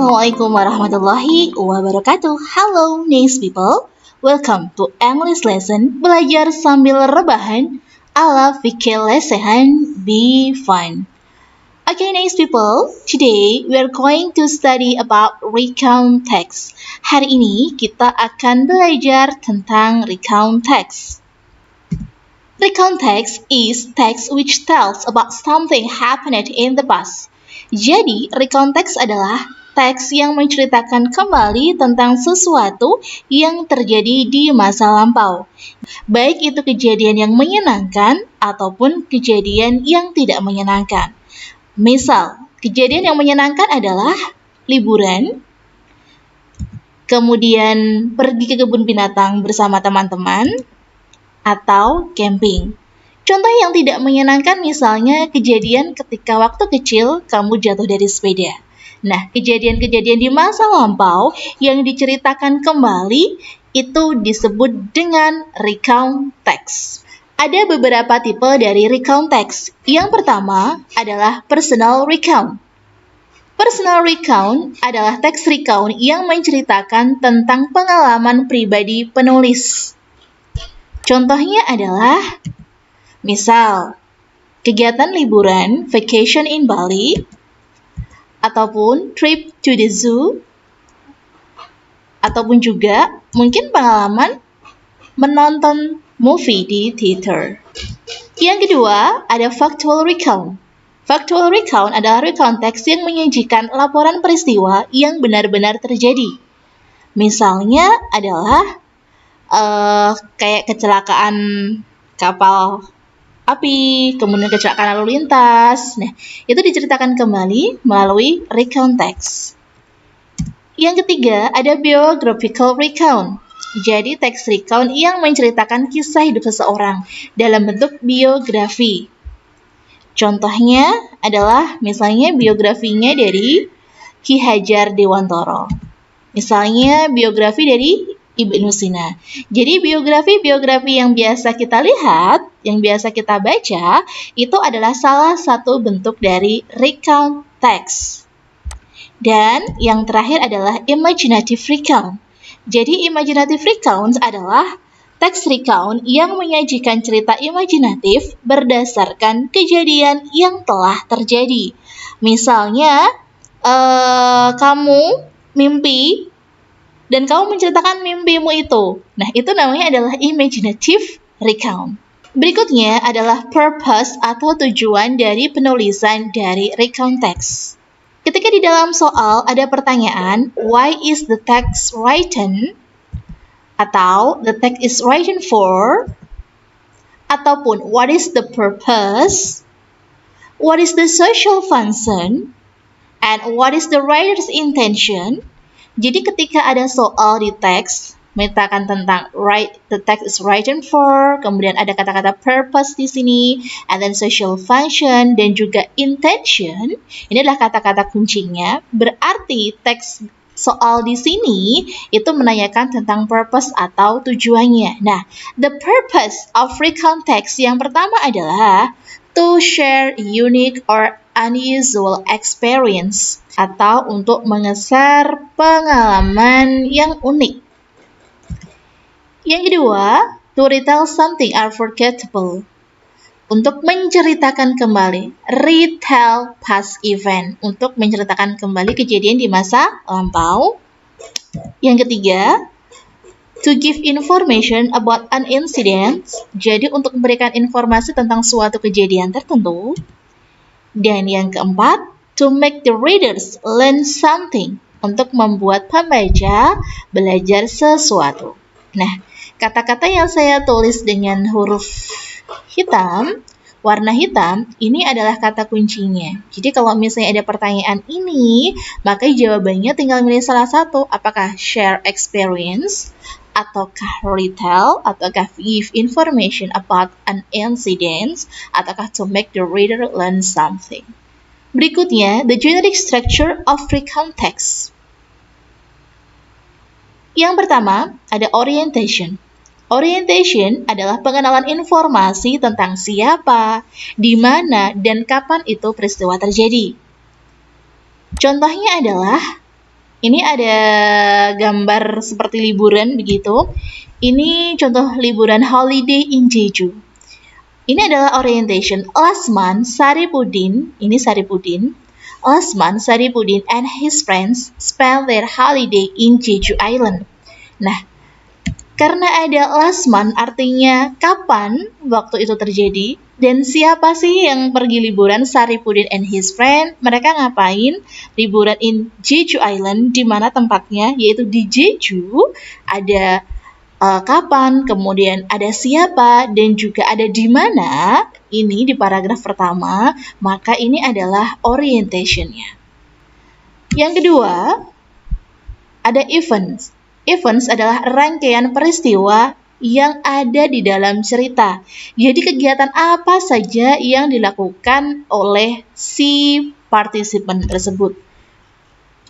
Assalamualaikum warahmatullahi wabarakatuh. Hello, nice people. Welcome to English lesson belajar sambil rebahan ala fikih lesehan be fun. Okay, nice people. Today we are going to study about recount text. Hari ini kita akan belajar tentang recount text. Recount text is text which tells about something happened in the past. Jadi, recount text adalah teks yang menceritakan kembali tentang sesuatu yang terjadi di masa lampau. Baik itu kejadian yang menyenangkan ataupun kejadian yang tidak menyenangkan. Misal, kejadian yang menyenangkan adalah liburan, kemudian pergi ke kebun binatang bersama teman-teman, atau camping. Contoh yang tidak menyenangkan misalnya kejadian ketika waktu kecil kamu jatuh dari sepeda. Nah, kejadian-kejadian di masa lampau yang diceritakan kembali itu disebut dengan recount text. Ada beberapa tipe dari recount text. Yang pertama adalah personal recount. Personal recount adalah teks recount yang menceritakan tentang pengalaman pribadi penulis. Contohnya adalah misal, kegiatan liburan, vacation in Bali, ataupun trip to the zoo, ataupun juga mungkin pengalaman menonton movie di theater. Yang kedua, ada factual recount. Factual recount adalah recount teks yang menyajikan laporan peristiwa yang benar-benar terjadi. Misalnya adalah kayak kecelakaan kapal api, kemudian kecelakaan lalu lintas. Nah, itu diceritakan kembali melalui recount text. Yang ketiga, ada biographical recount. Jadi, teks recount yang menceritakan kisah hidup seseorang dalam bentuk biografi. Contohnya adalah misalnya biografinya dari Ki Hajar Dewantoro. Misalnya biografi dari Ibnu Sina. Jadi biografi-biografi yang biasa kita lihat, yang biasa kita baca, itu adalah salah satu bentuk dari recount text. Dan yang terakhir adalah imaginative recount. Jadi imaginative recount adalah teks recount yang menyajikan cerita imajinatif berdasarkan kejadian yang telah terjadi. Misalnya, kamu mimpi dan kamu menceritakan mimpimu itu. Nah, itu namanya adalah imaginative recount. Berikutnya adalah purpose atau tujuan dari penulisan dari recount text. Ketika di dalam soal ada pertanyaan, why is the text written? Atau the text is written for? Ataupun what is the purpose? What is the social function? And what is the writer's intention? Jadi ketika ada soal di teks, menceritakan tentang the text is written for, kemudian ada kata-kata purpose di sini, and then social function, dan juga intention, ini adalah kata-kata kuncinya, berarti teks soal di sini itu menanyakan tentang purpose atau tujuannya. Nah, the purpose of recount text yang pertama adalah to share unique or unusual experience, atau untuk mengeser pengalaman yang unik. Yang kedua, to retell something unforgettable, untuk menceritakan kembali, retell past event, untuk menceritakan kembali kejadian di masa lampau. Yang ketiga, to give information about an incident, jadi untuk memberikan informasi tentang suatu kejadian tertentu. Dan yang keempat, to make the readers learn something, untuk membuat pembaca belajar sesuatu. Nah, kata-kata yang saya tulis dengan huruf hitam, warna hitam, ini adalah kata kuncinya. Jadi kalau misalnya ada pertanyaan ini, maka jawabannya tinggal milih salah satu. Apakah share experience, ataukah retell, ataukah give information about an incident, ataukah to make the reader learn something. Berikutnya, the generic structure of recount text. Yang pertama, ada orientation. Orientation adalah pengenalan informasi tentang siapa, di mana, dan kapan itu peristiwa terjadi. Contohnya adalah Ini ada gambar seperti liburan begitu. Ini contoh liburan holiday in Jeju. Ini adalah orientation. Last month, Saripudin and his friends spent their holiday in Jeju Island. Nah, karena ada last month artinya kapan waktu itu terjadi dan siapa sih yang pergi liburan, Saripudin and his friend. Mereka ngapain? Liburan in Jeju Island, di mana tempatnya yaitu di Jeju. Ada kapan, kemudian ada siapa, dan juga ada di mana. Ini di paragraf pertama, maka ini adalah orientation-nya. Yang kedua, ada events. Events adalah rangkaian peristiwa yang ada di dalam cerita. Jadi kegiatan apa saja yang dilakukan oleh si partisipan tersebut.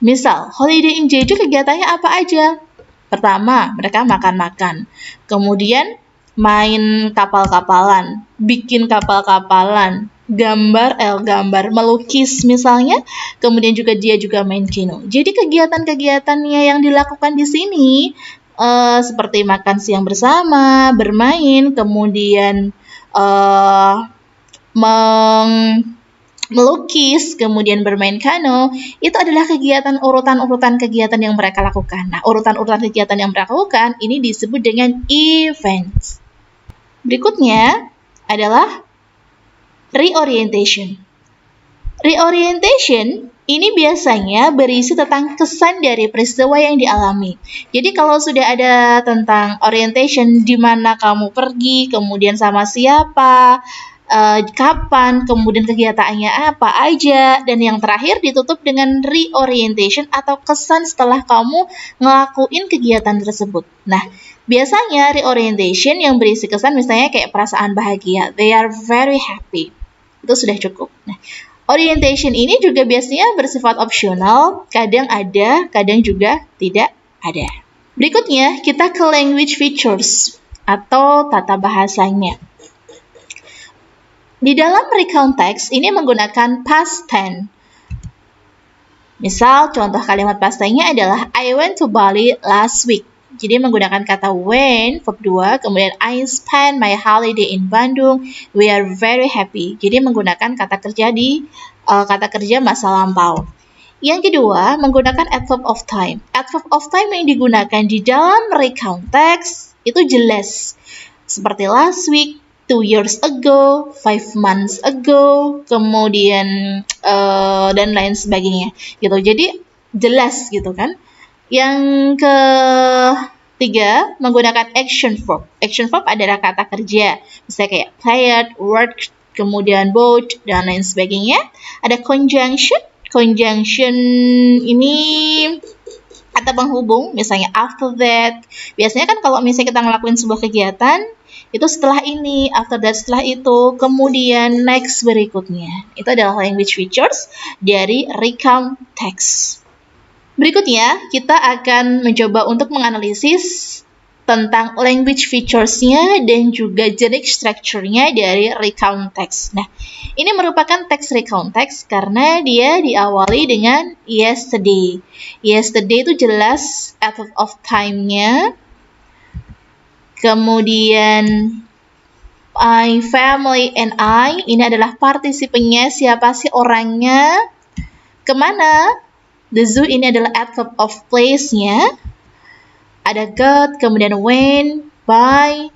Misal, holiday in Jeju kegiatannya apa aja? Pertama, mereka makan-makan. Kemudian main kapal-kapalan, bikin kapal-kapalan, gambar, melukis misalnya. Kemudian juga dia juga main kino. Jadi kegiatan-kegiatannya yang dilakukan di sini seperti makan siang bersama, bermain, kemudian melukis, kemudian bermain kano, itu adalah urutan-urutan kegiatan yang mereka lakukan. Nah, urutan-urutan kegiatan yang mereka lakukan ini disebut dengan events. Berikutnya adalah reorientation. Reorientation ini biasanya berisi tentang kesan dari peristiwa yang dialami. Jadi kalau sudah ada tentang orientation, di mana kamu pergi, kemudian sama siapa, kapan, kemudian kegiatannya apa aja, dan yang terakhir ditutup dengan reorientation atau kesan setelah kamu ngelakuin kegiatan tersebut. Nah, biasanya reorientation yang berisi kesan misalnya kayak perasaan bahagia, they are very happy, itu sudah cukup. Nah, orientation ini juga biasanya bersifat opsional, kadang ada, kadang juga tidak ada. Berikutnya, kita ke language features atau tata bahasanya. Di dalam recount text ini menggunakan past tense. Misal contoh kalimat past tense-nya adalah I went to Bali last week. Jadi menggunakan kata when, verb 2, kemudian I spent my holiday in Bandung, we are very happy. Jadi menggunakan kata kerja masa lampau. Yang kedua, menggunakan adverb of time. Adverb of time yang digunakan di dalam recount text itu jelas. Seperti last week, 2 years ago, 5 months ago, kemudian dan lain sebagainya gitu. Jadi jelas gitu kan. Yang ketiga, menggunakan action verb. Action verb adalah kata kerja. Misalnya kayak played, worked, kemudian bought, dan lain sebagainya. Ada conjunction. Conjunction ini kata penghubung, misalnya after that. Biasanya kan kalau misalnya kita ngelakuin sebuah kegiatan, itu setelah ini, after that setelah itu, kemudian next berikutnya. Itu adalah language features dari recount text. Berikutnya, kita akan mencoba untuk menganalisis tentang language features-nya dan juga generic structure-nya dari recount text. Nah, ini merupakan teks recount text karena dia diawali dengan yesterday. Yesterday itu jelas adverb of time-nya. Kemudian my family and I, ini adalah partisipannya, siapa sih orangnya, kemana. The zoo ini adalah adverb of place-nya. Ada got, kemudian when, by,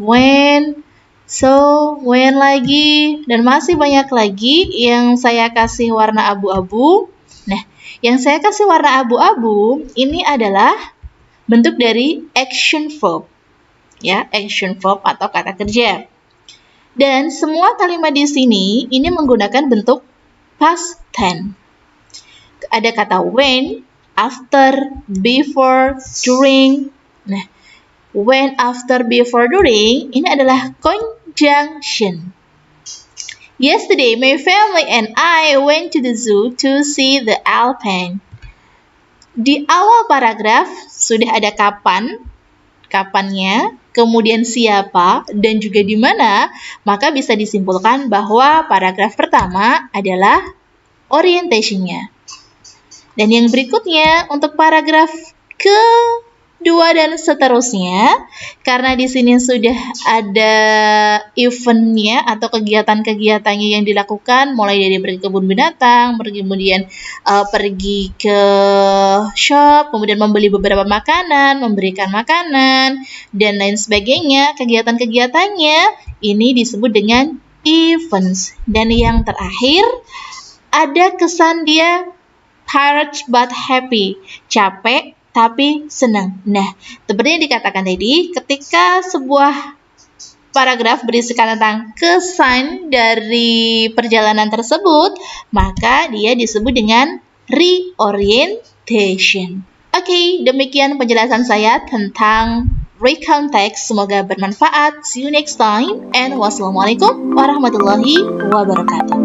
when, so, when lagi, dan masih banyak lagi yang saya kasih warna abu-abu. Nah, yang saya kasih warna abu-abu ini adalah bentuk dari action verb. Ya, action verb atau kata kerja. Dan semua kalimat di sini ini menggunakan bentuk past tense. Ada kata when, after, before, during. Nah, when, after, before, during ini adalah conjunction. Yesterday, my family and I went to the zoo to see the elephant. Di awal paragraf sudah ada kapannya, kemudian siapa, dan juga di mana, maka bisa disimpulkan bahwa paragraf pertama adalah orientation-nya. Dan yang berikutnya untuk paragraf kedua dan seterusnya, karena di sini sudah ada eventnya atau kegiatan-kegiatannya yang dilakukan, mulai dari pergi ke kebun binatang, kemudian pergi ke shop, kemudian membeli beberapa makanan, memberikan makanan, dan lain sebagainya. Kegiatan-kegiatannya ini disebut dengan events. Dan yang terakhir, ada kesan dia tired but happy, capek tapi senang. Nah, seperti yang dikatakan tadi, ketika sebuah paragraf berisikan tentang kesan dari perjalanan tersebut, maka dia disebut dengan reorientation. Oke, demikian penjelasan saya tentang recount text. Semoga bermanfaat. See you next time, and wassalamualaikum warahmatullahi wabarakatuh.